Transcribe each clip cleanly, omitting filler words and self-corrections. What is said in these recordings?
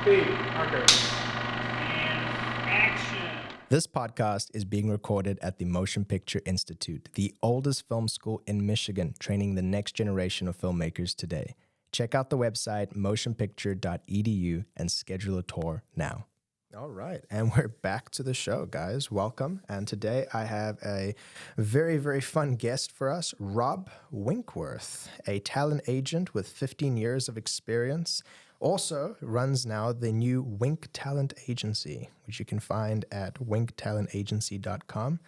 Speed. Marker. And action. This podcast is being recorded at the Motion Picture Institute, the oldest film school in Michigan, training the next generation of filmmakers today. Check out the website motionpicture.edu and schedule a tour now. All right, and we're back to the show, guys. Welcome. And today I have a very, very fun guest for us, Rob Winkworth, a talent agent with 15 years of experience. Also runs now the new Wink Talent Agency, which you can find at winktalentagency.com,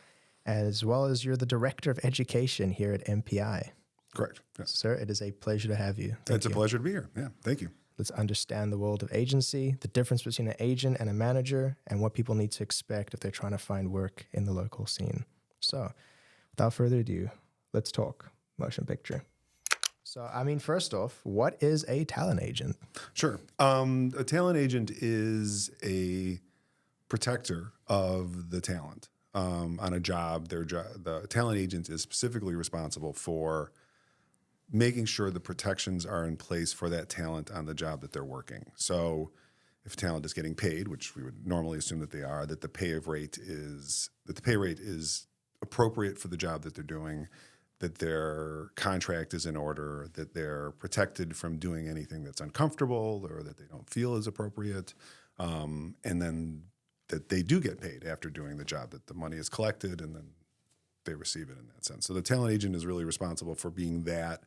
as well as you're the Director of Education here at MPI. Correct. Yes. Sir, it is a pleasure to have you. It's a pleasure to be here. Yeah, thank you. Let's understand the world of agency, the difference between an agent and a manager, and what people need to expect if they're trying to find work in the local scene. So, without further ado, let's talk motion picture. So, first off, what is a talent agent? Sure. A talent agent is a protector of the talent on a job. The talent agent is specifically responsible for making sure the protections are in place for that talent on the job that they're working. So if talent is getting paid, which we would normally assume that they are, that the pay rate is appropriate for the job that they're doing, that their contract is in order, that they're protected from doing anything that's uncomfortable or that they don't feel is appropriate, and then that they do get paid after doing the job, that the money is collected and then they receive it in that sense. So the talent agent is really responsible for being that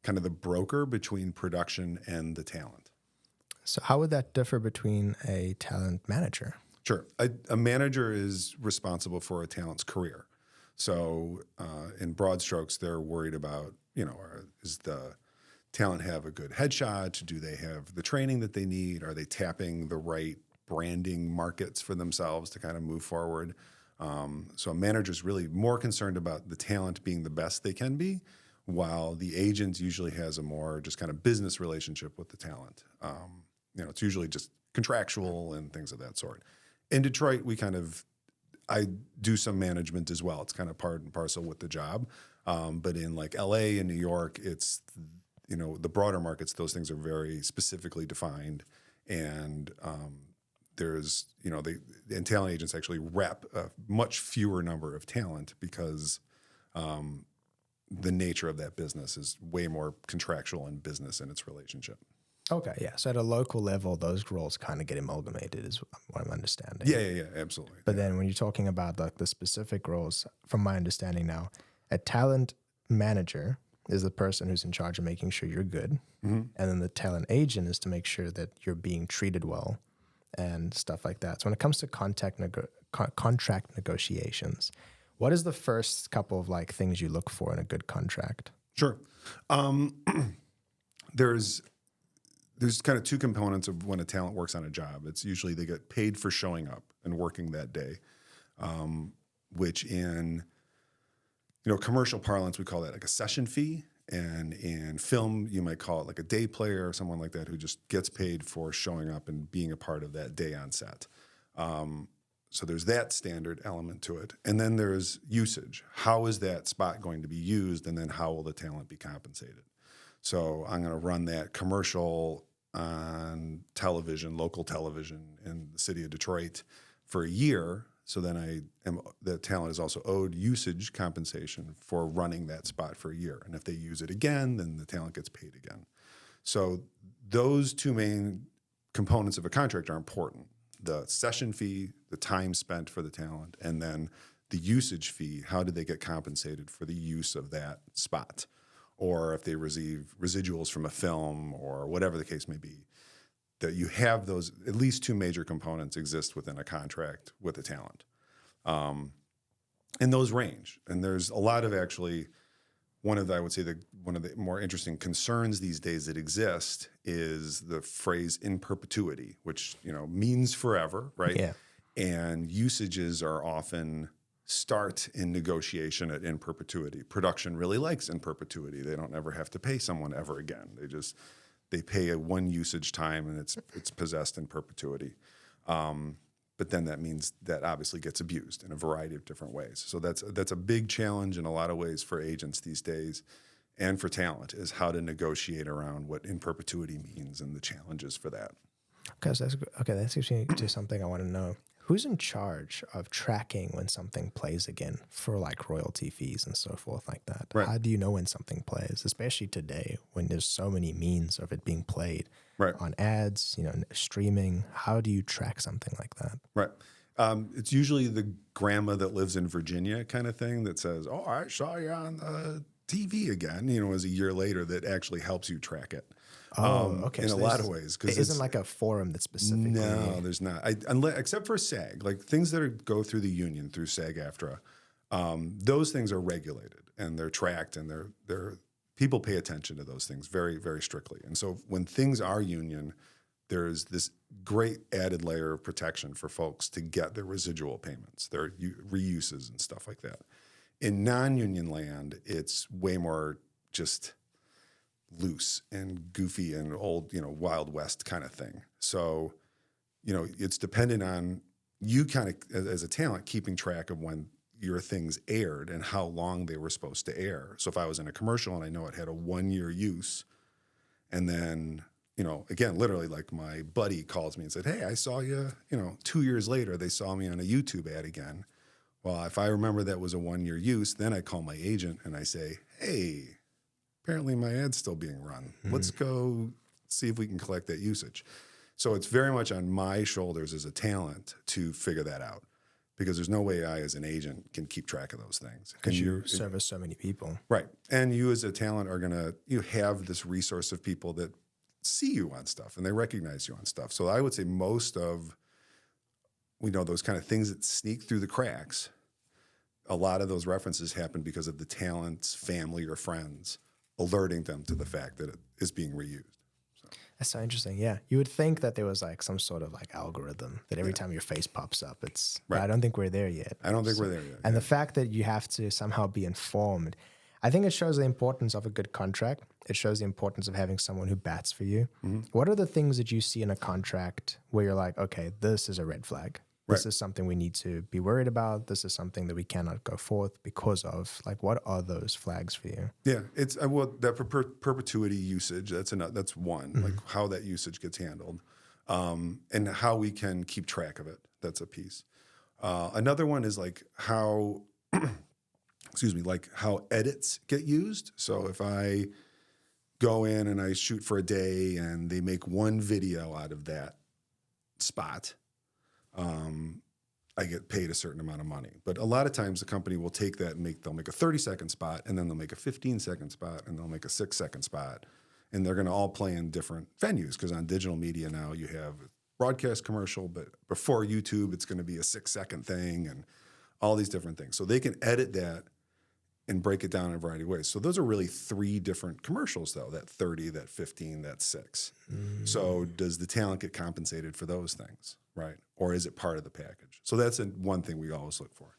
kind of the broker between production and the talent. So how would that differ between a talent manager? Sure. A manager is responsible for a talent's career. So in broad strokes, they're worried about, does the talent have a good headshot? Do they have the training that they need? Are they tapping the right branding markets for themselves to kind of move forward? So a manager is really more concerned about the talent being the best they can be, while the agent usually has a more just kind of business relationship with the talent. It's usually just contractual and things of that sort. In Detroit, I do some management as well. It's kind of part and parcel with the job. But in like LA and New York, it's, the broader markets, those things are very specifically defined. And there's, and talent agents actually rep a much fewer number of talent because the nature of that business is way more contractual and business in its relationship. Okay, yeah. So at a local level, those roles kind of get amalgamated is what I'm understanding. Yeah, absolutely. But then when you're talking about like the specific roles, from my understanding now, a talent manager is the person who's in charge of making sure you're good. Mm-hmm. And then the talent agent is to make sure that you're being treated well and stuff like that. So when it comes to contract negotiations, what is the first couple of like things you look for in a good contract? Sure. There's kind of two components of when a talent works on a job. It's usually they get paid for showing up and working that day, which in commercial parlance we call that like a session fee, and in film you might call it like a day player or someone like that who just gets paid for showing up and being a part of that day on set. So there's that standard element to it. And then there's usage. How is that spot going to be used? And then how will the talent be compensated? So I'm going to run that commercial on television, local television in the city of Detroit for a year. So then the talent is also owed usage compensation for running that spot for a year. And if they use it again, then the talent gets paid again. So those two main components of a contract are important. The session fee, the time spent for the talent, and then the usage fee. How do they get compensated for the use of that spot? Or if they receive residuals from a film or whatever the case may be, that you have those, at least two major components exist within a contract with a talent. And those range. And there's a lot of actually, one of the more interesting concerns these days that exist is the phrase in perpetuity, which, means forever, right? Yeah. And usages are often start in negotiation at in perpetuity. Production really likes in perpetuity. They don't ever have to pay someone ever again. They pay a one usage time and it's possessed in perpetuity. But then that means that obviously gets abused in a variety of different ways. So that's a big challenge in a lot of ways for agents these days and for talent, is how to negotiate around what in perpetuity means and the challenges for that. Okay, that takes me to something I want to know. Who's in charge of tracking when something plays again for like royalty fees and so forth like that? Right. How do you know when something plays, especially today when there's so many means of it being played Right. on ads, streaming? How do you track something like that? Right. It's usually the grandma that lives in Virginia kind of thing that says, "Oh, I saw you on the TV again," as a year later that actually helps you track it. Okay. In So a lot of ways. It isn't like a forum that's specifically. No, there's not. Except for SAG, like things that go through the union, through SAG-AFTRA, those things are regulated and they're tracked and they're people pay attention to those things very, very strictly. And so when things are union, there's this great added layer of protection for folks to get their residual payments, their reuses and stuff like that. In non-union land, it's way more just loose and goofy and old, Wild West kind of thing. So, it's dependent on you kind of, as a talent, keeping track of when your things aired and how long they were supposed to air. So if I was in a commercial and I know it had a 1-year use, and then, again, literally like my buddy calls me and said, "Hey, I saw you, 2 years later, they saw me on a YouTube ad again." Well, if I remember that was a 1-year use, then I call my agent and I say, "Hey, apparently my ad's still being run. Let's go see if we can collect that usage." So it's very much on my shoulders as a talent to figure that out, because there's no way I as an agent can keep track of those things. Because you service so many people. Right. And you as a talent are you have this resource of people that see you on stuff and they recognize you on stuff. So I would say most of, those kind of things that sneak through the cracks, a lot of those references happen because of the talent's family or friends alerting them to the fact that it is being reused. That's so interesting. Yeah. You would think that there was like some sort of like algorithm that every time your face pops up, it's, Right. but I don't think we're there yet. I don't think we're there yet. And the fact that you have to somehow be informed, I think it shows the importance of a good contract. It shows the importance of having someone who bats for you. Mm-hmm. What are the things that you see in a contract where you're like, okay, this is a red flag. This is something we need to be worried about. This is something that we cannot go forth because of. Like, what are those flags for you? Yeah, it's that perpetuity usage. That's one. Like how that usage gets handled, and how we can keep track of it. That's a piece. Another one is like how, like how edits get used. So if I go in and I shoot for a day and they make one video out of that spot, I get paid a certain amount of money. But a lot of times the company will take that and they'll make a 30-second spot, and then they'll make a 15-second spot, and they'll make a 6-second spot. And they're going to all play in different venues, because on digital media now you have a broadcast commercial, but before YouTube it's going to be a 6-second thing and all these different things. So they can edit that and break it down in a variety of ways. So those are really 3 different commercials, though, that 30, that 15, that 6. So does the talent get compensated for those things, right? Or is it part of the package? So that's one thing we always look for.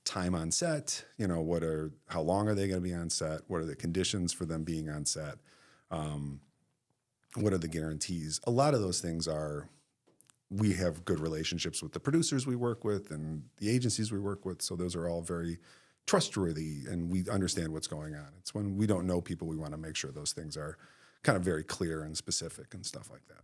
Time on set, how long are they going to be on set? What are the conditions for them being on set? What are the guarantees? A lot of those things we have good relationships with the producers we work with and the agencies we work with. So those are all very trustworthy, and we understand what's going on. It's when we don't know people, we want to make sure those things are kind of very clear and specific and stuff like that.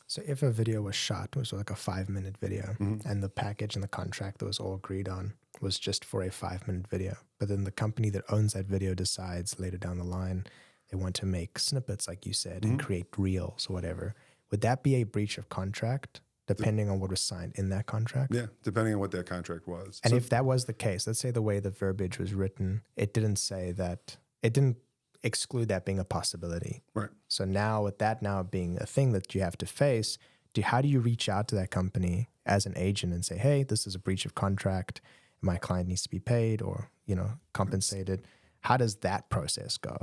So if a video was shot, it was like a 5-minute video, and the package and the contract that was all agreed on was just for a 5-minute video, but then the company that owns that video decides later down the line they want to make snippets, like you said, and create reels or whatever, would that be a breach of contract? Depending on what was signed in that contract? Yeah, depending on what that contract was. And if that was the case, let's say the way the verbiage was written, it didn't say that, it didn't exclude that being a possibility. Right. So now with that now being a thing that you have to face, how do you reach out to that company as an agent and say, hey, this is a breach of contract, my client needs to be paid or, compensated? How does that process go?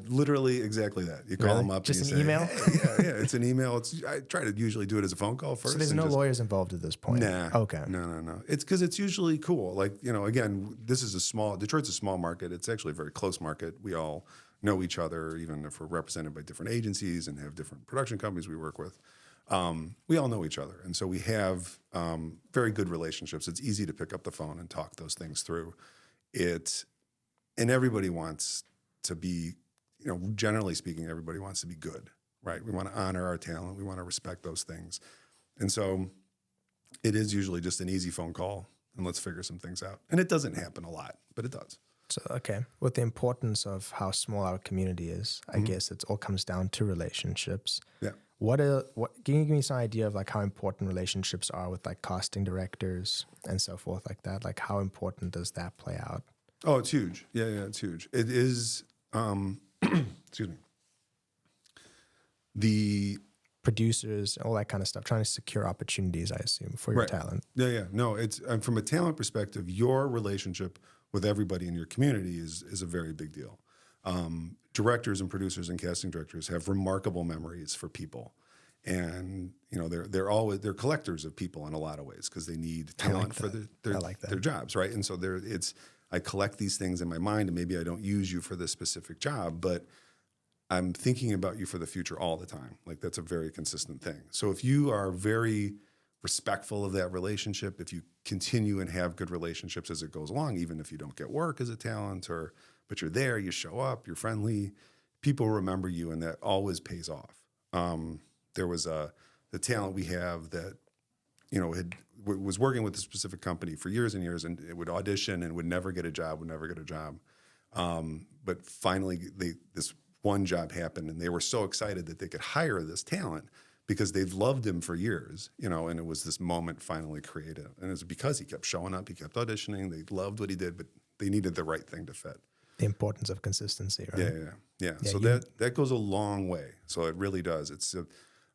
Literally exactly that. You call them up just and an email? Hey, yeah, it's an email. I try to usually do it as a phone call first. So there's no lawyers involved at this point? Nah. Okay. No. It's because it's usually cool. Like, again, Detroit's a small market. It's actually a very close market. We all know each other, even if we're represented by different agencies and have different production companies we work with. We all know each other. And so we have very good relationships. It's easy to pick up the phone and talk those things through. And everybody wants to be, generally speaking, everybody wants to be good, right? We want to honor our talent. We want to respect those things. And so it is usually just an easy phone call and let's figure some things out. And it doesn't happen a lot, but it does. So, okay. With the importance of how small our community is, I guess it all comes down to relationships. Yeah. Can you give me some idea of like how important relationships are with like casting directors and so forth like that? Like how important does that play out? Oh, it's huge. Yeah, it's huge. It is, excuse me. The Producers, all that kind of stuff, trying to secure opportunities, I assume, for your talent. Yeah. No, it's from a talent perspective, your relationship with everybody in your community is a very big deal. Directors and producers and casting directors have remarkable memories for people, and they're collectors of people in a lot of ways because they need talent for their jobs, right? And so I collect these things in my mind, and maybe I don't use you for this specific job, but I'm thinking about you for the future all the time. Like that's a very consistent thing. So if you are very respectful of that relationship, if you continue and have good relationships as it goes along, even if you don't get work as a talent but you're there, you show up, you're friendly, people remember you, and that always pays off. There was the talent we have that, was working with a specific company for years and years, and it would audition and would never get a job, but finally this one job happened, and they were so excited that they could hire this talent because they've loved him for years, and it was this moment finally created. And it's because he kept showing up, he kept auditioning, they loved what he did, but they needed the right thing to fit. The importance of consistency, right? Yeah. So that goes a long way. So it really does. It's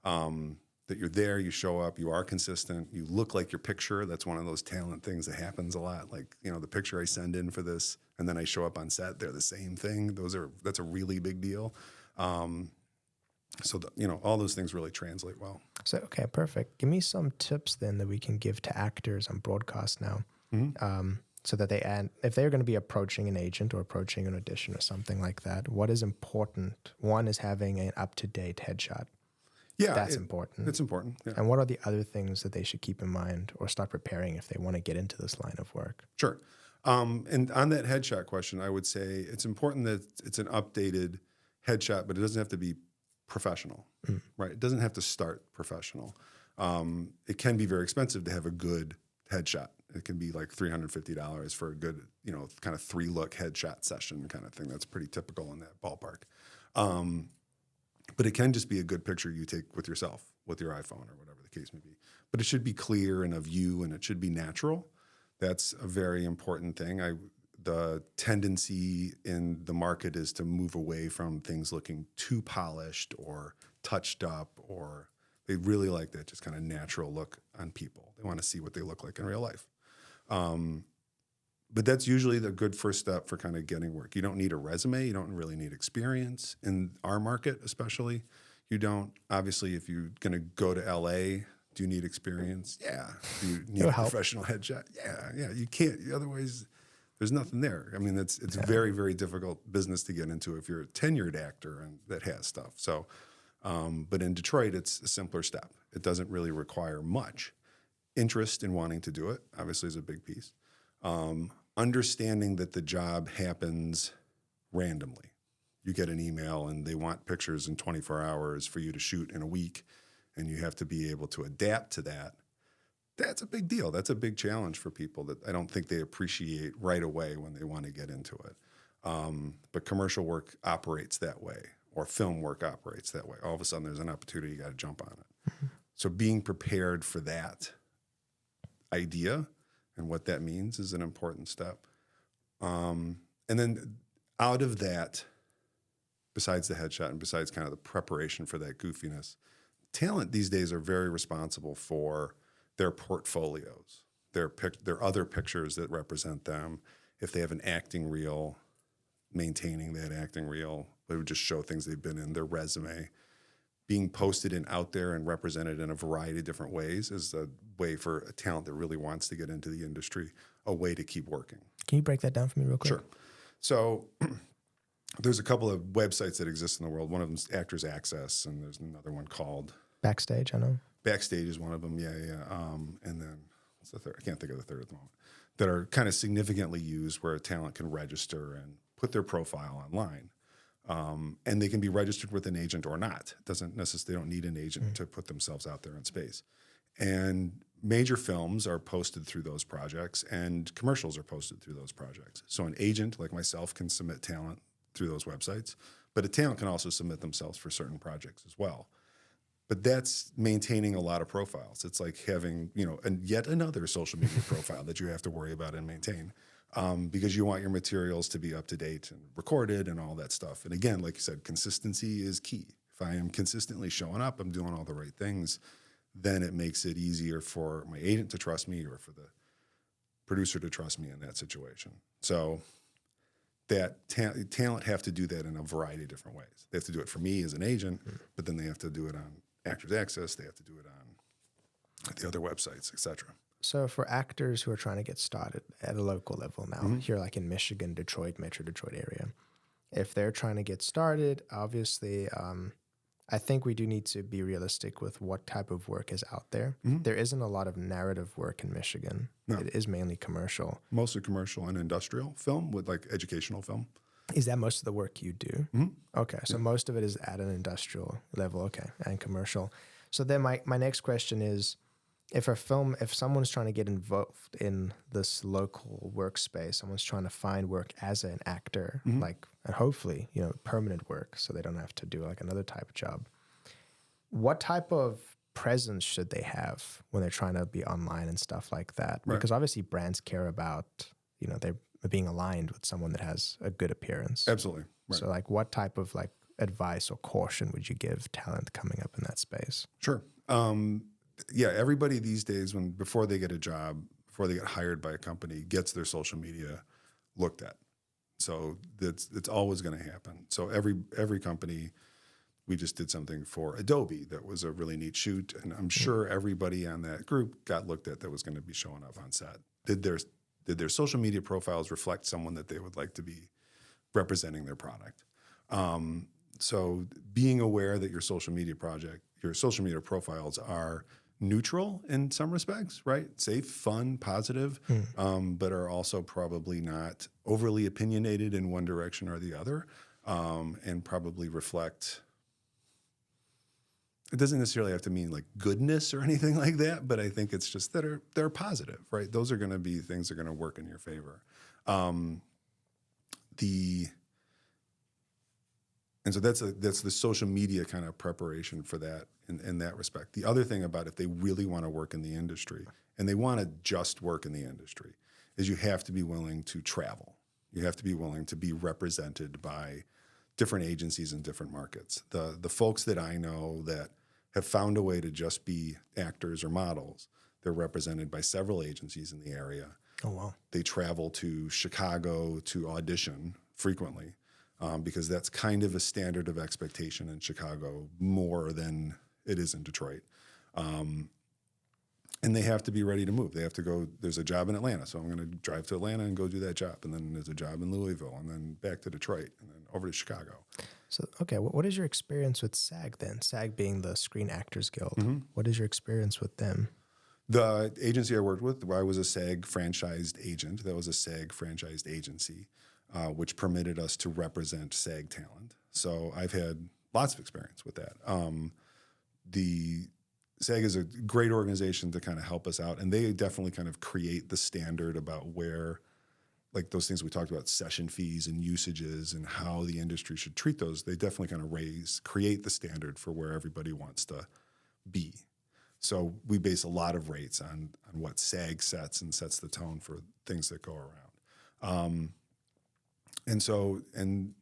that you're there, you show up, you are consistent, you look like your picture. That's one of those talent things that happens a lot. Like, the picture I send in for this, and then I show up on set, they're the same thing. That's a really big deal. So all those things really translate well. So, okay, perfect. Give me some tips then that we can give to actors on broadcast now. So that if they're going to be approaching an agent or approaching an audition or something like that, what is important? One is having an up-to-date headshot. Yeah, that's important. It's important. Yeah. And what are the other things that they should keep in mind or start preparing if they want to get into this line of work? Sure. And on that headshot question, I would say it's important that it's an updated headshot, but it doesn't have to be professional, right? It doesn't have to start professional. It can be very expensive to have a good headshot. It can be like $350 for a good, kind of 3-look headshot session kind of thing. That's pretty typical in that ballpark. But it can just be a good picture you take with yourself, with your iPhone or whatever the case may be. But it should be clear and of you, and it should be natural. That's a very important thing. The tendency in the market is to move away from things looking too polished or touched up, or they really like that just kind of natural look on people. They want to see what they look like in real life. But that's usually the good first step for kind of getting work. You don't need a resume. You don't really need experience in our market, especially. You don't, obviously, if you're going to go to LA, do you need experience? Yeah. Do you need a professional headshot? Yeah. You can't. Otherwise, there's nothing there. I mean, it's very, very difficult business to get into if you're a tenured actor and that has stuff. So, but in Detroit, it's a simpler step. It doesn't really require much. Interest in wanting to do it, obviously, is a big piece. Understanding that the job happens randomly. You get an email and they want pictures in 24 hours for you to shoot in a week, and you have to be able to adapt to that. That's a big deal. That's a big challenge for people that I don't think they appreciate right away when they want to get into it. But commercial work operates that way, or film work operates that way. All of a sudden there's an opportunity, you got to jump on it. So being prepared for that idea and what that means is an important step. And then out of that, besides the headshot and besides kind of the preparation for that goofiness, talent these days are very responsible for their portfolios, their other pictures that represent them. If they have an acting reel, maintaining that acting reel, they would just show things they've been in, their resume. Being posted and out there and represented in a variety of different ways is a way for a talent that really wants to get into the industry, a way to keep working. Can you break that down for me real quick? Sure. So there's a couple of websites that exist in the world. One of them is Actors Access, and there's another one called Backstage, I know. Backstage is one of them, yeah. And then what's the third? I can't think of the third at the moment. That are kind of significantly used where a talent can register and put their profile online. And they can be registered with an agent or not. It doesn't necessarily, they don't need an agent to put themselves out there in space. And major films are posted through those projects, and commercials are posted through those projects. So an agent like myself can submit talent through those websites, but a talent can also submit themselves for certain projects as well. But that's maintaining a lot of profiles. It's like having, yet another social media profile that you have to worry about and maintain, because you want your materials to be up to date and recorded and all that stuff. And again, like you said, consistency is key. If I am consistently showing up, I'm doing all the right things, then it makes it easier for my agent to trust me or for the producer to trust me in that situation. So that talent have to do that in a variety of different ways. They have to do it for me as an agent, but then they have to do it on Actors Access. They have to do it on the other websites, et cetera. So for actors who are trying to get started at a local level now, here like in Michigan, Detroit, Metro Detroit area, if they're trying to get started, obviously, I think we do need to be realistic with what type of work is out there. There isn't a lot of narrative work in Michigan. No. It is mainly commercial. Mostly commercial and industrial film with like educational film. Is that most of the work you do? Okay, so most of it is at an industrial level, okay, and commercial. So then my next question is, if someone's trying to get involved in this local workspace, someone's trying to find work as an actor, and hopefully, permanent work, so they don't have to do like another type of job. What type of presence should they have when they're trying to be online and stuff like that? Right. Because obviously brands care about, they're being aligned with someone that has a good appearance. Absolutely. Right. So like what type of like advice or caution would you give talent coming up in that space? Sure. Everybody these days, before they get a job, before they get hired by a company, gets their social media looked at. So it's always going to happen. So every company, we just did something for Adobe that was a really neat shoot, and I'm sure everybody on that group got looked at that was going to be showing up on set. Did their social media profiles reflect someone that they would like to be representing their product? So being aware that your social media profiles are neutral in some respects, right? Safe, fun, positive, but are also probably not overly opinionated in one direction or the other, and probably reflect. It doesn't necessarily have to mean like goodness or anything like that, but I think it's just that they're positive, right? Those are going to be things that are going to work in your favor. And so that's the social media kind of preparation for that in that respect. The other thing about if they really want to work in the industry and they want to just work in the industry is you have to be willing to travel. You have to be willing to be represented by different agencies in different markets. The folks that I know that have found a way to just be actors or models, they're represented by several agencies in the area. Oh, wow. They travel to Chicago to audition frequently. Because that's kind of a standard of expectation in Chicago more than it is in Detroit. And they have to be ready to move. They have to go, there's a job in Atlanta, so I'm going to drive to Atlanta and go do that job. And then there's a job in Louisville, and then back to Detroit, and then over to Chicago. So, okay, what is your experience with SAG then? SAG being the Screen Actors Guild. What is your experience with them? The agency I worked with, I was a SAG franchised agent. That was a SAG franchised agency. Which permitted us to represent SAG talent. So I've had lots of experience with that. The SAG is a great organization to kind of help us out, and they definitely kind of create the standard about where, like those things we talked about, session fees and usages and how the industry should treat those. They definitely kind of create the standard for where everybody wants to be. So we base a lot of rates on what SAG sets and sets the tone for things that go around. And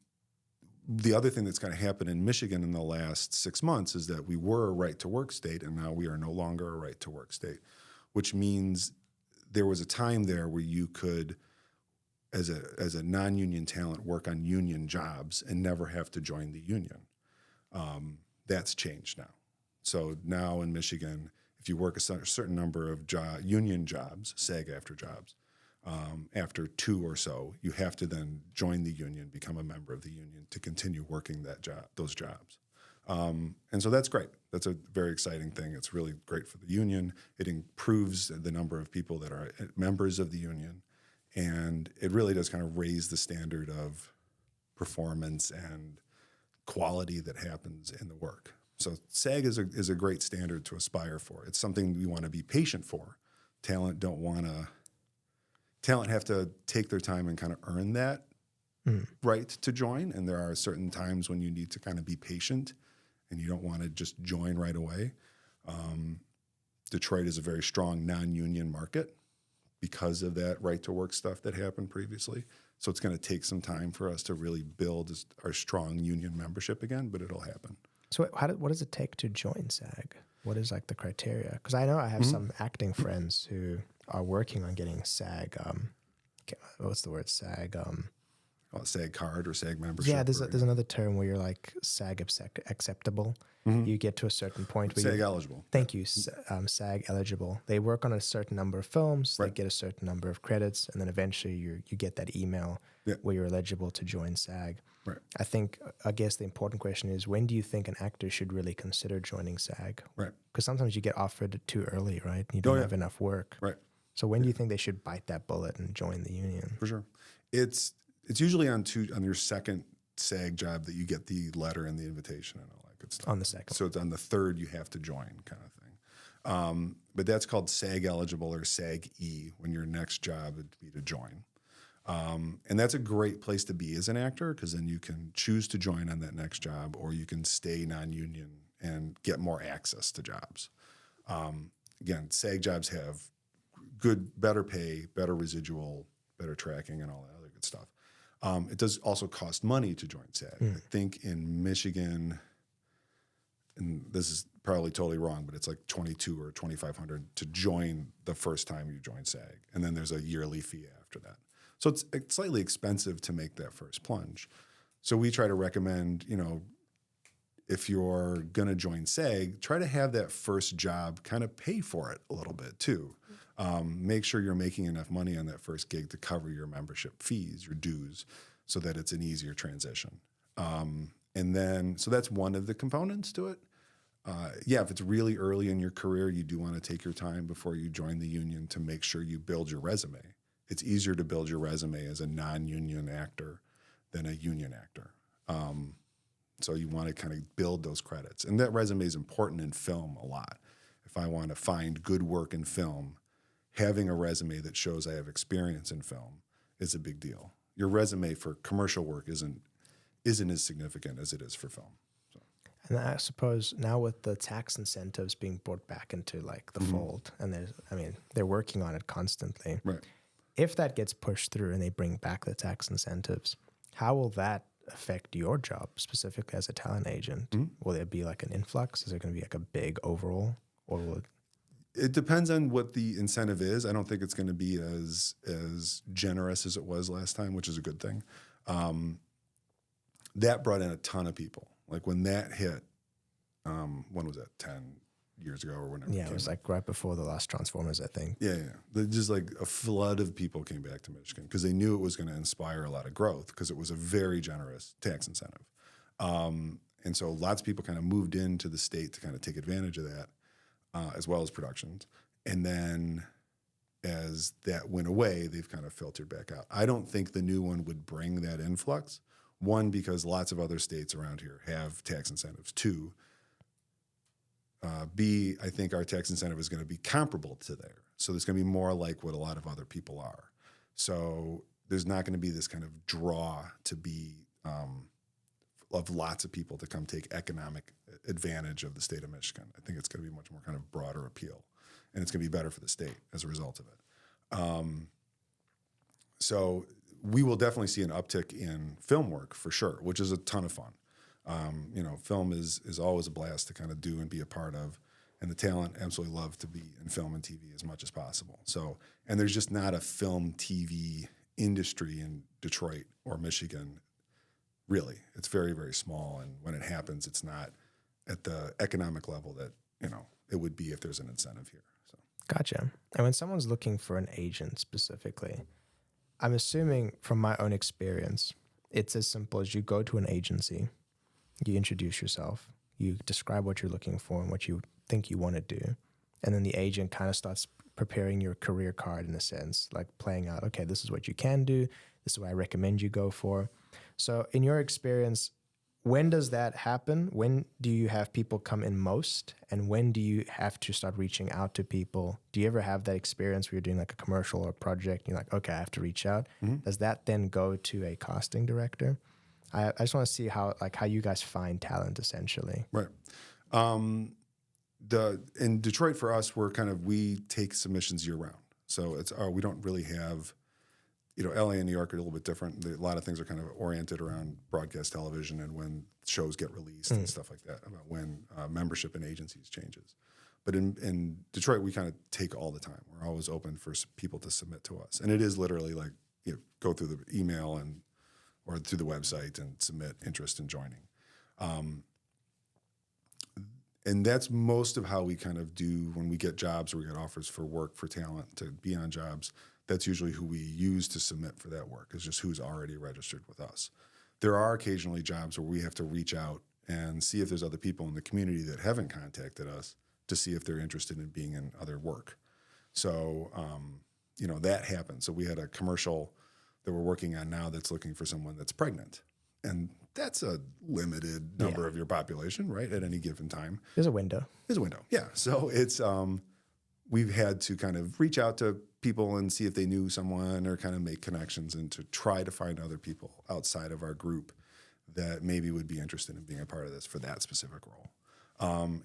the other thing that's kind of happened in Michigan in the last 6 months is that we were a right-to-work state, and now we are no longer a right-to-work state, which means there was a time there where you could, as a non-union talent, work on union jobs and never have to join the union. That's changed now. So now in Michigan, if you work a certain number of union jobs, SAG-AFTRA jobs, after 2 or so, you have to then join the union, become a member of the union to continue working those jobs. And so that's great. That's a very exciting thing. It's really great for the union. It improves the number of people that are members of the union. And it really does kind of raise the standard of performance and quality that happens in the work. So SAG is a great standard to aspire for. It's something we want to be patient for. Talent have to take their time and kind of earn that right to join. And there are certain times when you need to kind of be patient and you don't want to just join right away. Detroit is a very strong non-union market because of that right to work stuff that happened previously. So it's going to take some time for us to really build our strong union membership again, but it'll happen. So what does it take to join SAG? What is like the criteria? Because I know I have some acting friends who are working on getting SAG. What's the word? SAG. SAG card or SAG membership. Yeah, there's another term where you're like SAG acceptable. You get to a certain point where SAG eligible. Thank you, SAG eligible. They work on a certain number of films. They get a certain number of credits, and then eventually you get that email where you're eligible to join SAG. Right. I guess the important question is, when do you think an actor should really consider joining SAG? Right. Because sometimes you get offered it too early, right? You don't have enough work. Right. So when do you think they should bite that bullet and join the union? For sure. It's usually on your second SAG job that you get the letter and the invitation and all that good stuff. On the second. So it's on the third you have to join kind of thing. But that's called SAG eligible or SAG E when your next job would be to join. And that's a great place to be as an actor because then you can choose to join on that next job or you can stay non-union and get more access to jobs. Again, SAG jobs have better pay, better residual, better tracking, and all that other good stuff. It does also cost money to join SAG. I think in Michigan, and this is probably totally wrong, but it's like $2,200 or $2,500 to join the first time you join SAG, and then there's a yearly fee after that. So it's slightly expensive to make that first plunge. So we try to recommend, if you're going to join SAG, try to have that first job kind of pay for it a little bit too. Make sure you're making enough money on that first gig to cover your membership fees, your dues, so that it's an easier transition. So that's one of the components to it. If it's really early in your career, you do want to take your time before you join the union to make sure you build your resume. It's easier to build your resume as a non-union actor than a union actor. So you want to kind of build those credits. And that resume is important in film a lot. If I want to find good work in film, having a resume that shows I have experience in film is a big deal. Your resume for commercial work isn't as significant as it is for film. So. And I suppose now with the tax incentives being brought back into like the fold, and they're working on it constantly. Right. If that gets pushed through and they bring back the tax incentives, how will that affect your job specifically as a talent agent? Will there be like an influx? Is there going to be like a big overall, or will it depends on what the incentive is. I don't think it's going to be as generous as it was last time, which is a good thing. That brought in a ton of people. Like when that hit, when was that? 10 years ago or whenever. Yeah, it was like right before the last Transformers, I think. Yeah. Just like a flood of people came back to Michigan because they knew it was going to inspire a lot of growth because it was a very generous tax incentive. And so lots of people kind of moved into the state to kind of take advantage of that, as well as productions. And then as that went away, they've kind of filtered back out. I don't think the new one would bring that influx. One, because lots of other states around here have tax incentives. Two, B, I think our tax incentive is going to be comparable to theirs. So there's going to be more like what a lot of other people are. So there's not going to be this kind of draw to be of lots of people to come take economic advantage of the state of Michigan. I think it's going to be much more kind of broader appeal, and it's going to be better for the state as a result of it. So we will definitely see an uptick in film work for sure, which is a ton of fun. Film is always a blast to kind of do and be a part of, and the talent absolutely love to be in film and TV as much as possible. So, and there's just not a film TV industry in Detroit or Michigan, really. It's very, very small, and when it happens, it's not at the economic level that, it would be if there's an incentive here. So. Gotcha. And when someone's looking for an agent specifically, I'm assuming from my own experience, it's as simple as you go to an agency, you introduce yourself, you describe what you're looking for and what you think you want to do, and then the agent kind of starts preparing your career card in a sense, like playing out, okay, this is what you can do, this is what I recommend you go for. So in your experience, when does that happen? When do you have people come in most? And when do you have to start reaching out to people? Do you ever have that experience where you're doing like a commercial or a project and you're like, okay, I have to reach out? Does that then go to a casting director? I just want to see how you guys find talent essentially. Right. In Detroit for us, we take submissions year round. So we don't really have, LA and New York are a little bit different. A lot of things are kind of oriented around broadcast television and when shows get released and stuff like that, about when membership in agencies changes. But in Detroit, we kind of take all the time. We're always open for people to submit to us. And it is literally like, go through the email or through the website and submit interest in joining. And that's most of how we kind of do when we get jobs or we get offers for work for talent to be on jobs. That's usually who we use to submit for that work, is just who's already registered with us. There are occasionally jobs where we have to reach out and see if there's other people in the community that haven't contacted us to see if they're interested in being in other work. So, that happens. So we had a commercial that we're working on now that's looking for someone that's pregnant. And that's a limited number of your population, right, at any given time. There's a window. Yeah. So it's we've had to kind of reach out to people and see if they knew someone or kind of make connections and to try to find other people outside of our group that maybe would be interested in being a part of this for that specific role.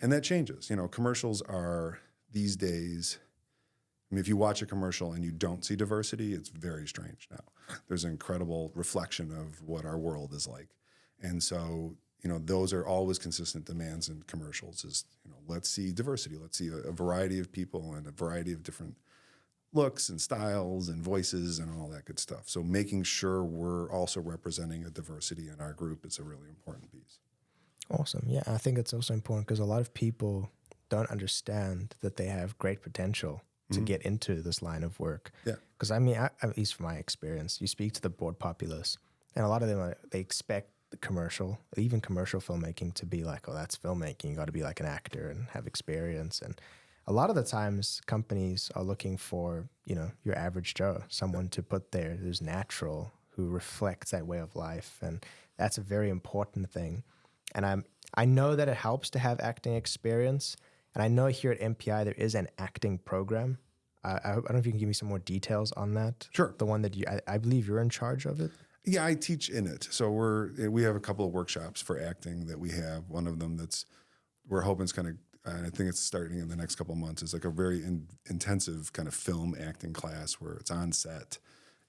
And that changes. Commercials are these days, if you watch a commercial and you don't see diversity, it's very strange now. There's an incredible reflection of what our world is like. And so, those are always consistent demands in commercials is, let's see diversity. Let's see a variety of people and a variety of different looks and styles and voices and all that good stuff. So making sure we're also representing a diversity in our group is a really important piece. Awesome. Yeah, I think it's also important because a lot of people don't understand that they have great potential to get into this line of work. Yeah. Because at least from my experience, you speak to the broad populace, and a lot of them they expect the commercial, even commercial filmmaking, to be like, oh, that's filmmaking. You got to be like an actor and have experience. And a lot of the times, companies are looking for your average Joe, someone to put there who's natural, who reflects that way of life, and that's a very important thing. And I know that it helps to have acting experience. And I know here at MPI there is an acting program. I don't know if you can give me some more details on that. Sure. The one that I believe you're in charge of it. Yeah, I teach in it. So we have a couple of workshops for acting that we have. One of them we're hoping is kind of, and I think it's starting in the next couple of months, is like a very intensive kind of film acting class where it's on set.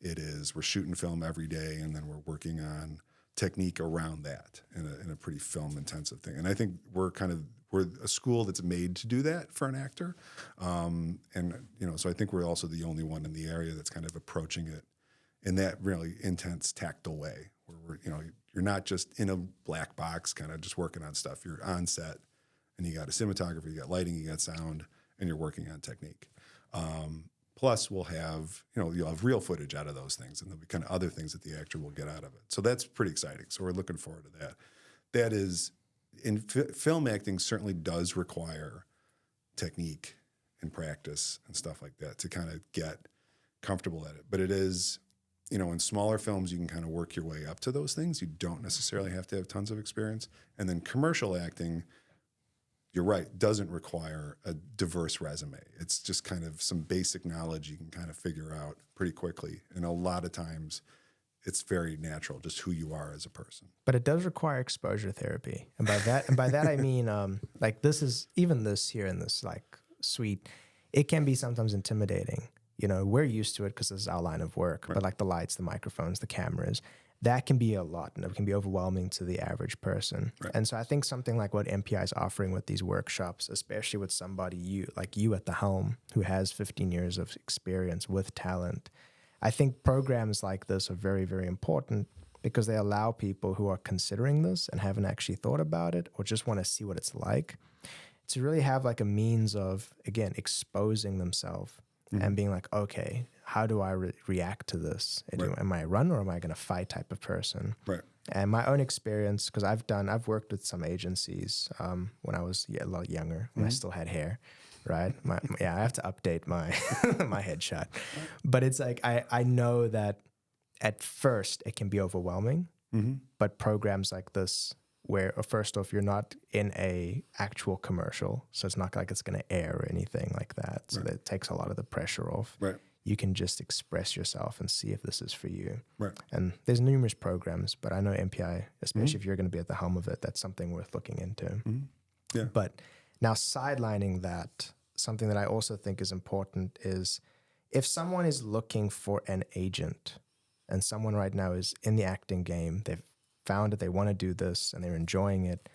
We're shooting film every day, and then we're working on technique around that in a pretty film intensive thing. And I think we're a school that's made to do that for an actor. So I think we're also the only one in the area that's kind of approaching it in that really intense, tactile way where you're not just in a black box kind of just working on stuff. You're on set and you got a cinematographer, you got lighting, you got sound, and you're working on technique. Plus we'll have, you'll have real footage out of those things and there'll be kind of other things that the actor will get out of it. So that's pretty exciting. So we're looking forward to that. That is, film acting certainly does require technique and practice and stuff like that to kind of get comfortable at it. But it is, in smaller films, you can kind of work your way up to those things. You don't necessarily have to have tons of experience. And then commercial acting, you're right, doesn't require a diverse resume. It's just kind of some basic knowledge you can kind of figure out pretty quickly. And a lot of times it's very natural, just who you are as a person. But it does require exposure therapy. And by that I mean, like this here in this like suite, it can be sometimes intimidating. We're used to it because this is our line of work, right. But like the lights, the microphones, the cameras, that can be a lot and it can be overwhelming to the average person. Right. And so I think something like what MPI is offering with these workshops, especially with somebody you at the helm who has 15 years of experience with talent, I think programs like this are very, very important because they allow people who are considering this and haven't actually thought about it or just want to see what it's like to really have like a means of, again, exposing themselves and being like, okay, how do I react to this? Right. Am I a run or am I going to fight type of person? Right. And my own experience, because I've worked with some agencies when I was a lot younger, when I still had hair, right? I have to update my my headshot. But it's like, I know that at first it can be overwhelming, but programs like this where first off, you're not in a actual commercial, so it's not like it's going to air or anything like that. So Right. that takes a lot of the pressure off. Right. You can just express yourself and see if this is for you. Right. And there's numerous programs, but I know MPI, especially if you're going to be at the helm of it, that's something worth looking into. Yeah. But now sidelining that, something that I also think is important is if someone is looking for an agent and someone right now is in the acting game, they've found that they want to do this and they're enjoying it,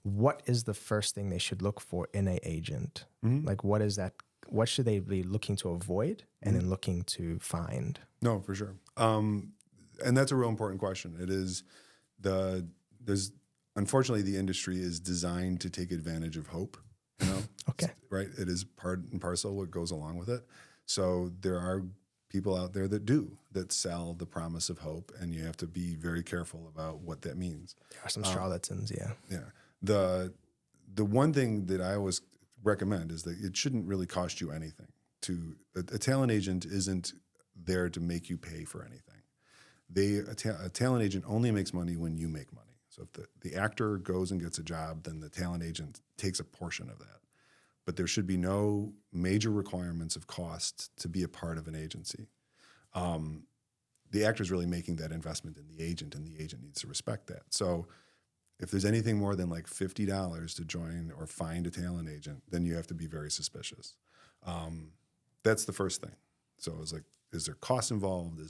what is the first thing they should look for in an agent? Like, what is that? What should they be looking to avoid and then looking to find? No, for sure. And that's a real important question. It is there's unfortunately the industry is designed to take advantage of hope, you know? Okay. Right? It is part and parcel what goes along with it. So there are people out there that sell the promise of hope, and you have to be very careful about what that means. There are some charlatans, yeah. Yeah. The one thing that I always recommend is that it shouldn't really cost you anything. A talent agent isn't there to make you pay for anything. A talent agent only makes money when you make money. So if the actor goes and gets a job, then the talent agent takes a portion of that. But there should be no major requirements of cost to be a part of an agency. The actor is really making that investment in the agent, and the agent needs to respect that. So if there's anything more than like $50 to join or find a talent agent, then you have to be very suspicious. That's the first thing. So it's like, is there cost involved?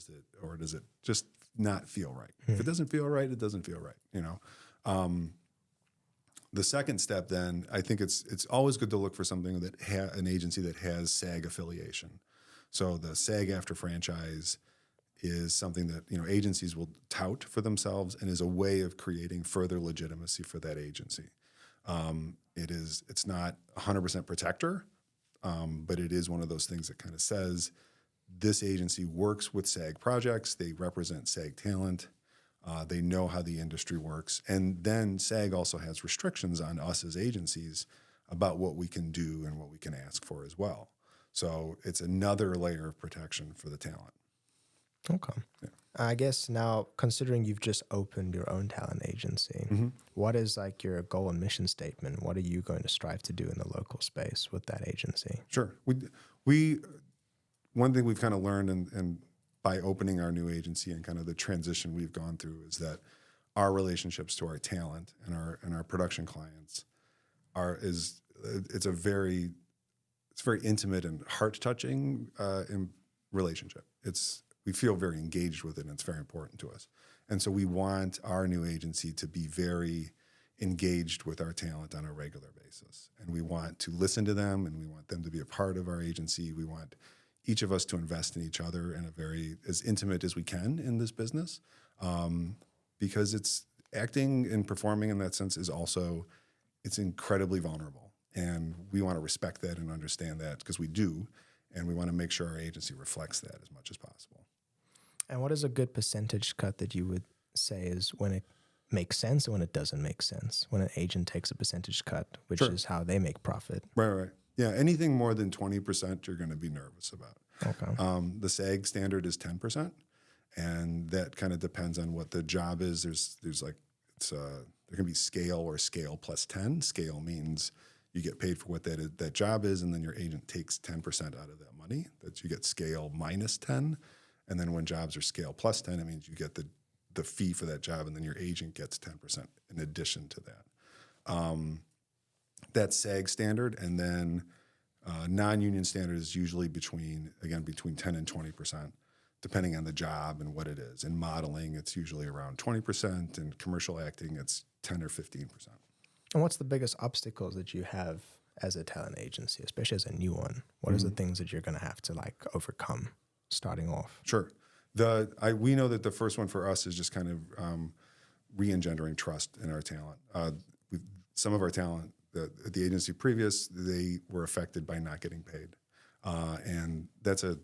Or does it just not feel right? If it doesn't feel right, it doesn't feel right, you know? The second step, then, I think it's always good to look for something that an agency that has SAG affiliation. So the SAG-AFTRA franchise is something that agencies will tout for themselves and is a way of creating further legitimacy for that agency. It's not 100% protector, but it is one of those things that kind of says this agency works with SAG projects. They represent SAG talent. They know how the industry works. And then SAG also has restrictions on us as agencies about what we can do and what we can ask for as well. So it's another layer of protection for the talent. Okay. Yeah. I guess now, considering you've just opened your own talent agency, what is like your goal and mission statement? What are you going to strive to do in the local space with that agency? Sure. We one thing we've kind of learned and by opening our new agency and kind of the transition we've gone through is that our relationships to our talent and our production clients it's very intimate and heart-touching relationship. We feel very engaged with it, and it's very important to us. And so we want our new agency to be very engaged with our talent on a regular basis. And we want to listen to them, and we want them to be a part of our agency. We want each of us to invest in each other in as intimate as we can in this business, because it's acting and performing in that sense it's incredibly vulnerable. And we want to respect that and understand that because we do, and we want to make sure our agency reflects that as much as possible. And what is a good percentage cut that you would say is when it makes sense and when it doesn't make sense? When an agent takes a percentage cut, which is how they make profit. Right. Yeah, anything more than 20% you're going to be nervous about. Okay. The SAG standard is 10%, and that kind of depends on what the job is. There's like there can be scale or scale plus 10. Scale means you get paid for what that job is, and then your agent takes 10% out of that money. That you get scale minus 10, and then when jobs are scale plus 10, it means you get the fee for that job, and then your agent gets 10% in addition to that. That's SAG standard, and then non-union standard is usually between 10 and 20%, depending on the job and what it is. In modeling, it's usually around 20%. In commercial acting, it's 10 or 15%. And what's the biggest obstacles that you have as a talent agency, especially as a new one? What is the things that you're going to have to overcome starting off? Sure. We know that the first one for us is just kind of re-engendering trust in our talent. Some of our talent at the agency previous, they were affected by not getting paid. And that's a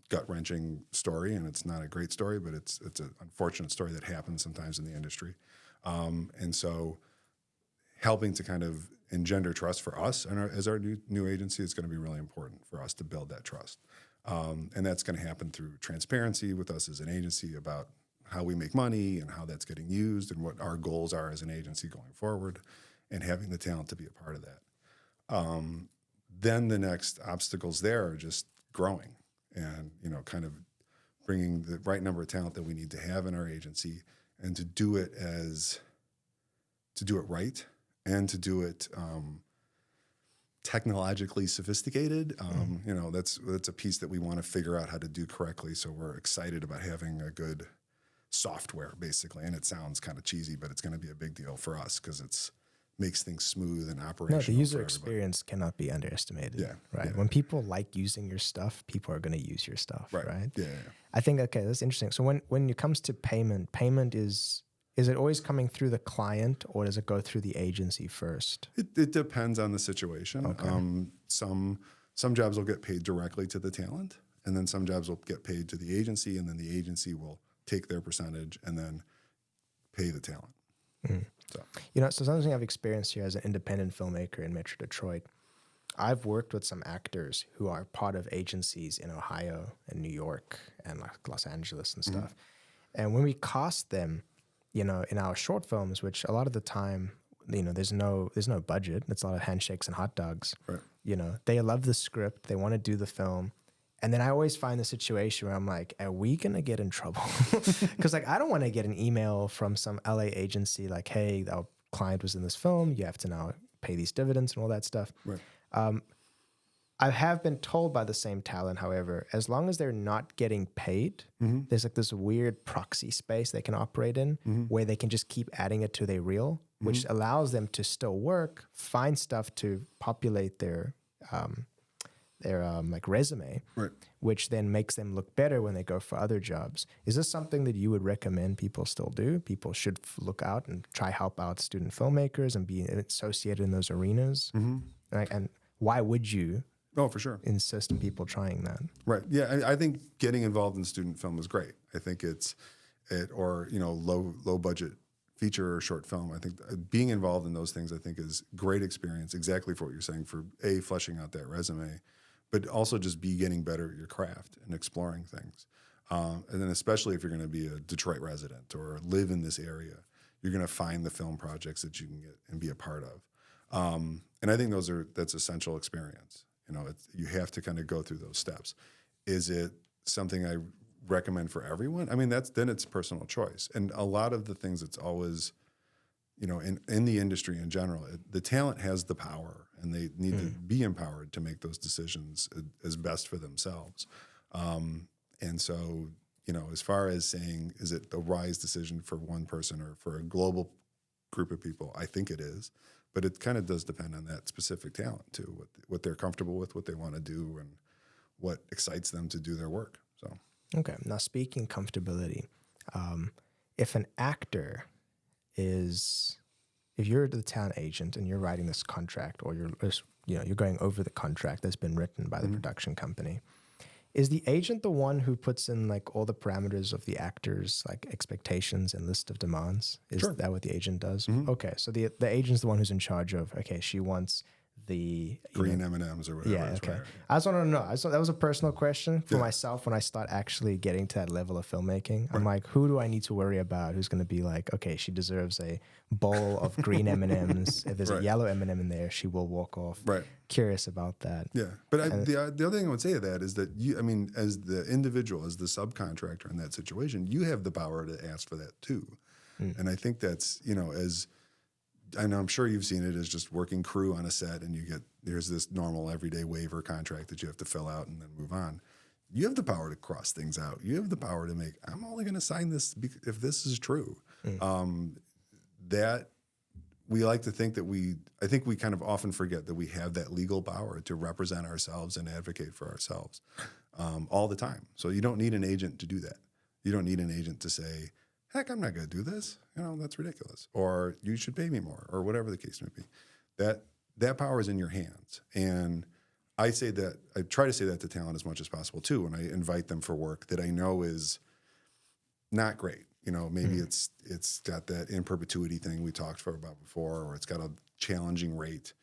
gut-wrenching story, and it's not a great story, but it's an unfortunate story that happens sometimes in the industry. And so helping to kind of engender trust for us and as our new agency is going to be really important for us to build that trust. And that's going to happen through transparency with us as an agency about how we make money and how that's getting used and what our goals are as an agency going forward, and having the talent to be a part of that. Then the next obstacles there are just growing and, kind of bringing the right number of talent that we need to have in our agency, and to do it right, and to do it technologically sophisticated. That's a piece that we want to figure out how to do correctly. So we're excited about having a good software, basically. And it sounds kind of cheesy, but it's going to be a big deal for us because it's makes things smooth and operational. No, the user experience cannot be underestimated. Yeah, right. yeah. When people like using your stuff, people are going to use your stuff. Right. Yeah. I think that's interesting. So when it comes to payment is it always coming through the client, or does it go through the agency first? It depends on the situation. Okay. Some jobs will get paid directly to the talent, and then some jobs will get paid to the agency, and then the agency will take their percentage and then pay the talent. So something I've experienced here as an independent filmmaker in Metro Detroit, I've worked with some actors who are part of agencies in Ohio and New York and like Los Angeles and stuff. And when we cast them, in our short films, which a lot of the time, there's no budget. It's a lot of handshakes and hot dogs. Right. They love the script. They want to do the film. And then I always find the situation where I'm like, are we going to get in trouble? Because I don't want to get an email from some LA agency like, hey, our client was in this film. You have to now pay these dividends and all that stuff. Right. I have been told by the same talent, however, as long as they're not getting paid, there's like this weird proxy space they can operate in where they can just keep adding it to their reel, which allows them to still work, find stuff to populate their resume, Right. which then makes them look better when they go for other jobs. Is this something that you would recommend people still do? People should look out and try help out student filmmakers and be associated in those arenas. And why would you? Oh, for sure. Insist on people trying that. Right. Yeah. I think getting involved in student film is great. I think low budget feature or short film. I think being involved in those things, I think, is great experience, exactly for what you're saying, for fleshing out that resume, but also just getting better at your craft and exploring things. And then especially if you're going to be a Detroit resident or live in this area, you're going to find the film projects that you can get and be a part of. And I think that's essential experience. You have to kind of go through those steps. Is it something I recommend for everyone? I mean, then it's personal choice. And a lot of the things it's always, in the industry in general, the talent has the power, and they need to be empowered to make those decisions as best for themselves. And so, as far as saying, is it a wise decision for one person or for a global group of people? I think it is. But it kind of does depend on that specific talent too, what they're comfortable with, what they want to do, and what excites them to do their work. So, okay. Now, speaking comfortability, if an actor if you're the talent agent and you're writing this contract, or you're going over the contract that's been written by the production company, is the agent the one who puts in like all the parameters of the actor's like expectations and list of demands? Is that what the agent does? Okay, so the agent's the one who's in charge of, okay, she wants the green M&Ms or whatever. Yeah, okay. Right. I just want to know. That was a personal question for myself when I start actually getting to that level of filmmaking. I'm like, who do I need to worry about? Who's going to be like, okay, she deserves a bowl of green M&Ms. If there's a yellow M&M in there, she will walk off. Right. Curious about that. Yeah, but the other thing I would say to that is that as the individual, as the subcontractor in that situation, you have the power to ask for that too. And I think that's, and I'm sure you've seen it as just working crew on a set, and there's this normal everyday waiver contract that you have to fill out and then move on. You have the power to cross things out. You have the power to I'm only going to sign this if this is true. That we like to think that I think we kind of often forget that we have that legal power to represent ourselves and advocate for ourselves all the time. So you don't need an agent to do that. You don't need an agent to say, heck, I'm not going to do this. That's ridiculous. Or you should pay me more, or whatever the case may be. That power is in your hands. And I try to say that to talent as much as possible too, when I invite them for work that I know is not great. Maybe it's got that in perpetuity thing we talked about before, or it's got a challenging rate.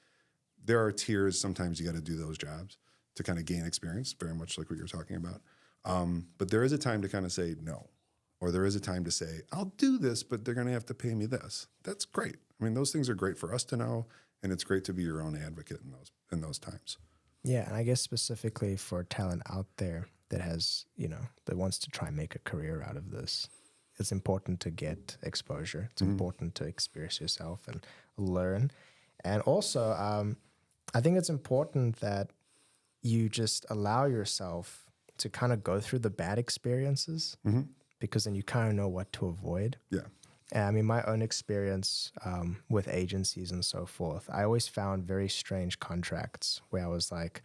There are tiers. Sometimes you got to do those jobs to kind of gain experience, very much like what you're talking about. But there is a time to kind of say no, or there is a time to say, I'll do this, but they're going to have to pay me this. That's great. I mean, those things are great for us to know, and it's great to be your own advocate in those times. Yeah, and I guess specifically for talent out there that has, that wants to try and make a career out of this, it's important to get exposure. It's important to experience yourself and learn. And also, I think it's important that you just allow yourself to kind of go through the bad experiences, because then you kind of know what to avoid. Yeah. And I mean, my own experience with agencies and so forth, I always found very strange contracts where I was like,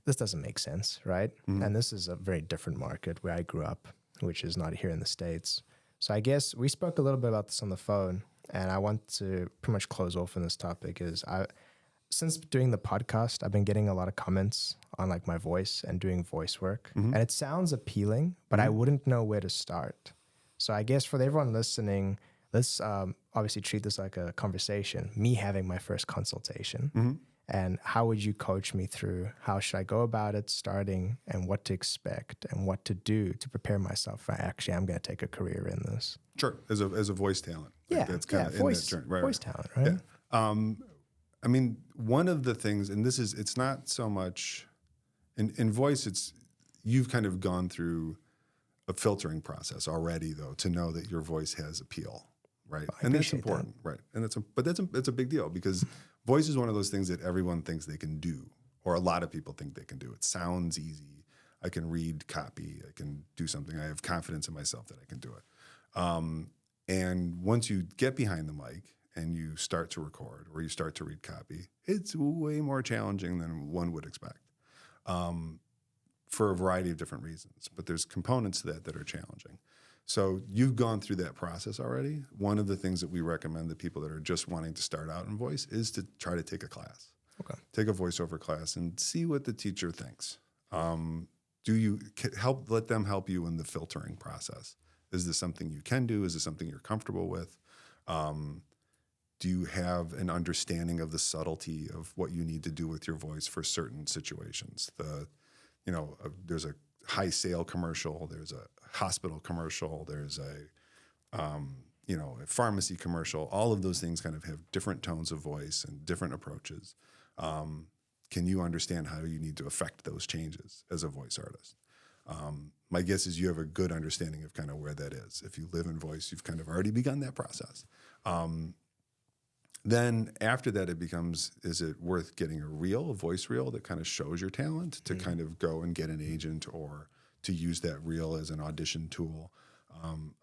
this doesn't make sense, right? And this is a very different market where I grew up, which is not here in the States. So I guess we spoke a little bit about this on the phone, and I want to pretty much close off on this topic is since doing the podcast, I've been getting a lot of comments on like my voice and doing voice work. And it sounds appealing, but I wouldn't know where to start. So I guess for everyone listening, let's obviously treat this like a conversation, me having my first consultation. And how would you coach me through how should I go about it, starting, and what to expect and what to do to prepare myself for actually I'm going to take a career in this? Sure, as a voice talent. Yeah, that's kind of voice, in that journey. voice talent, right? Yeah. I mean, one of the things, and it's not so much in voice, you've kind of gone through a filtering process already, though, to know that your voice has appeal, right? And that's important, right? And that's a big deal, because voice is one of those things that everyone thinks they can do, or a lot of people think they can do. It sounds easy. I can read copy. I can do something. I have confidence in myself that I can do it. And once you get behind the mic and you start to record or you start to read copy, it's way more challenging than one would expect. For a variety of different reasons, but there's components to that are challenging. So you've gone through that process already. One of the things that we recommend to people that are just wanting to start out in voice is to try to take a class. Okay. Take a voiceover class and see what the teacher thinks. Do you let them help you in the filtering process? Is this something you can do? Is this something you're comfortable with? Do you have an understanding of the subtlety of what you need to do with your voice for certain situations? There's a high sale commercial, there's a hospital commercial, there's a pharmacy commercial. All of those things kind of have different tones of voice and different approaches. Can you understand how you need to affect those changes as a voice artist? My guess is you have a good understanding of kind of where that is. If you live in voice, you've kind of already begun that process. Then after that, it becomes, is it worth getting a voice reel that kind of shows your talent to kind of go and get an agent or to use that reel as an audition tool?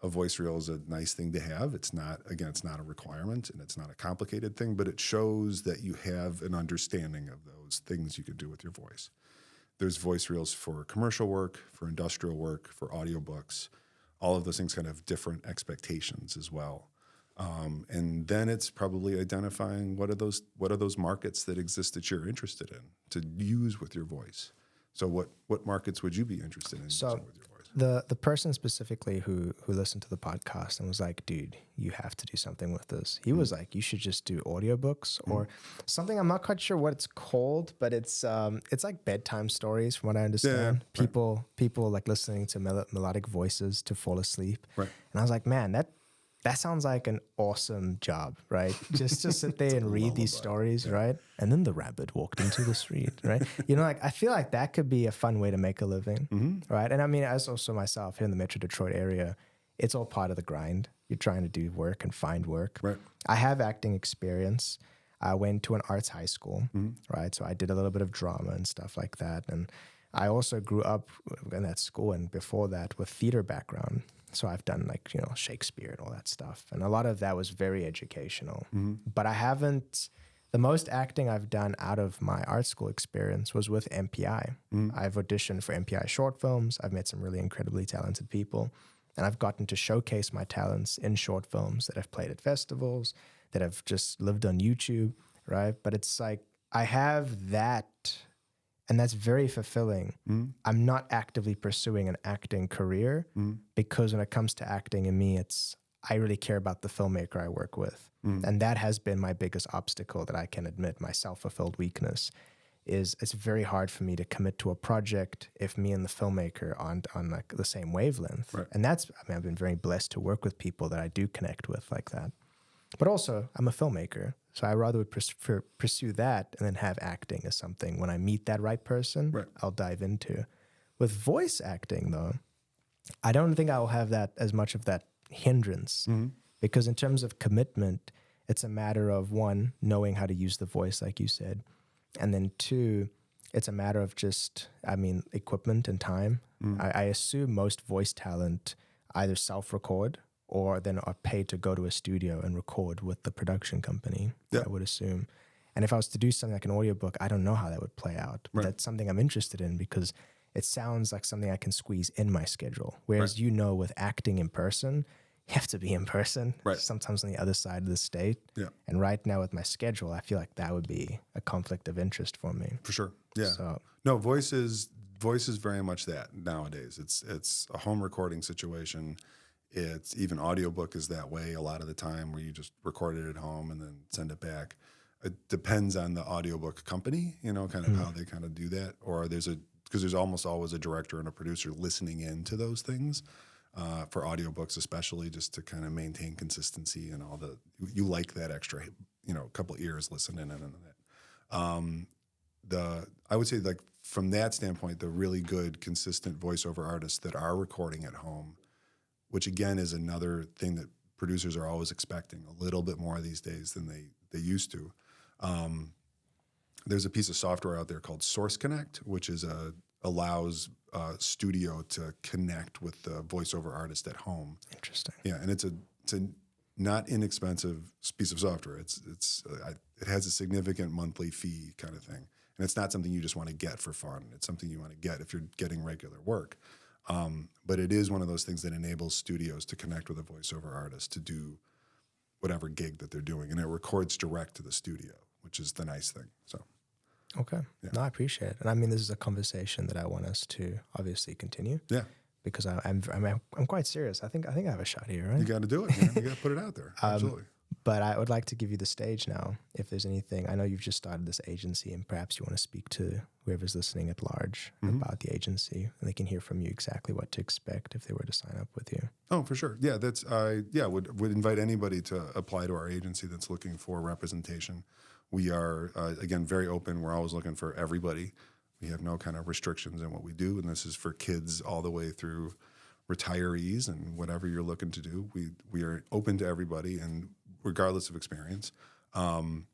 A voice reel is a nice thing to have. It's not a requirement and it's not a complicated thing, but it shows that you have an understanding of those things you could do with your voice. There's voice reels for commercial work, for industrial work, for audiobooks. All of those things kind of have different expectations as well. And then it's probably identifying what are those markets that exist that you're interested in to use with your voice. So what markets would you be interested in using with your voice? The person specifically who listened to the podcast and was like, dude, you have to do something with this. He was like, you should just do audiobooks or something. I'm not quite sure what it's called, but it's like bedtime stories from what I understand. Yeah, people like listening to melodic voices to fall asleep. Right. And I was like, man, that sounds like an awesome job, right? Just to sit there and read these stories, right? And then the rabbit walked into the street, right? I feel like that could be a fun way to make a living, right? And I mean, as also myself here in the Metro Detroit area, it's all part of the grind. You're trying to do work and find work. Right. I have acting experience. I went to an arts high school, right? So I did a little bit of drama and stuff like that. And I also grew up in that school and before that with theater background. So I've done Shakespeare and all that stuff. And a lot of that was very educational. But the most acting I've done out of my art school experience was with MPI. I've auditioned for MPI short films. I've met some really incredibly talented people. And I've gotten to showcase my talents in short films that I've played at festivals, that have just lived on YouTube, right? But it's like, I have that. And that's very fulfilling. I'm not actively pursuing an acting career because when it comes to acting in me, I really care about the filmmaker I work with. And that has been my biggest obstacle that I can admit, my self-fulfilled weakness, is it's very hard for me to commit to a project if me and the filmmaker aren't on like the same wavelength. Right. And that's, I mean, I've been very blessed to work with people that I do connect with like that. But also, I'm a filmmaker, so I rather would pursue that and then have acting as something when I meet that right person, Right. I'll dive into. With voice acting, though, I don't think I'll have that as much of that hindrance because in terms of commitment, it's a matter of one, knowing how to use the voice, like you said, and then two, it's a matter of just, I mean, equipment and time. I assume most voice talent either self-record or then are paid to go to a studio and record with the production company, I would assume. And if I was to do something like an audiobook, I don't know how that would play out. But that's something I'm interested in because it sounds like something I can squeeze in my schedule. Whereas, you know, with acting in person, you have to be in person, sometimes on the other side of the state. Yeah. And right now with my schedule, I feel like that would be a conflict of interest for me. For sure. Yeah. So, no, voice is very much that nowadays. It's a home recording situation. It's even audiobook is that way a lot of the time where you just record it at home and then send it back. It depends on the audiobook company, you know, kind of how they kind of do that. Or because there's almost always a director and a producer listening in to those things for audiobooks, especially just to kind of maintain consistency and all you like that extra, you know, couple ears listening in on that. I would say like from that standpoint, the really good, consistent voiceover artists that are recording at home, which again is another thing that producers are always expecting a little bit more these days than they used to. There's a piece of software out there called Source Connect, which allows a studio to connect with the voiceover artist at home. Interesting. Yeah, and it's a not inexpensive piece of software. It has a significant monthly fee kind of thing, and it's not something you just want to get for fun. It's something you want to get if you're getting regular work. But it is one of those things that enables studios to connect with a voiceover artist to do whatever gig that they're doing, and it records direct to the studio, which is the nice thing. So, okay, no, I appreciate it, and I mean this is a conversation that I want us to obviously continue. Yeah, because I'm quite serious. I think I have a shot here, right? You got to do it, man. You got to put it out there. Absolutely. But I would like to give you the stage now. If there's anything, I know you've just started this agency, and perhaps you want to speak to whoever's listening at large about the agency, and they can hear from you exactly what to expect if they were to sign up with you. Oh, for sure. Yeah, would invite anybody to apply to our agency that's looking for representation. We are again very open. We're always looking for everybody. We have no kind of restrictions in what we do, and this is for kids all the way through retirees and whatever you're looking to do. We are open to everybody and regardless of experience. And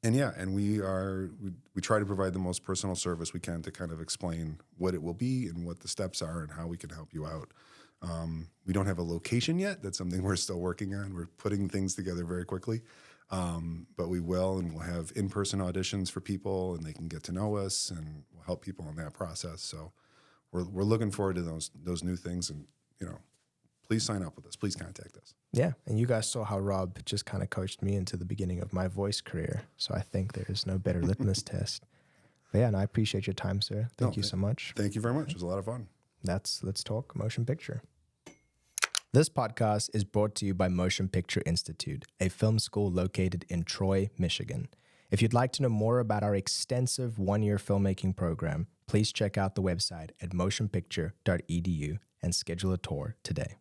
we try to provide the most personal service we can to kind of explain what it will be and what the steps are and how we can help you out. We don't have a location yet. That's something we're still working on. We're putting things together very quickly. But we will, and we'll have in-person auditions for people, and they can get to know us, and we'll help people in that process. So we're looking forward to those new things, and please sign up with us. Please contact us. Yeah, and you guys saw how Rob just kind of coached me into the beginning of my voice career. So I think there is no better litmus test. But yeah, and I appreciate your time, sir. Thank you so much. Thank you very much. It was a lot of fun. Let's talk motion picture. This podcast is brought to you by Motion Picture Institute, a film school located in Troy, Michigan. If you'd like to know more about our extensive one-year filmmaking program, please check out the website at motionpicture.edu and schedule a tour today.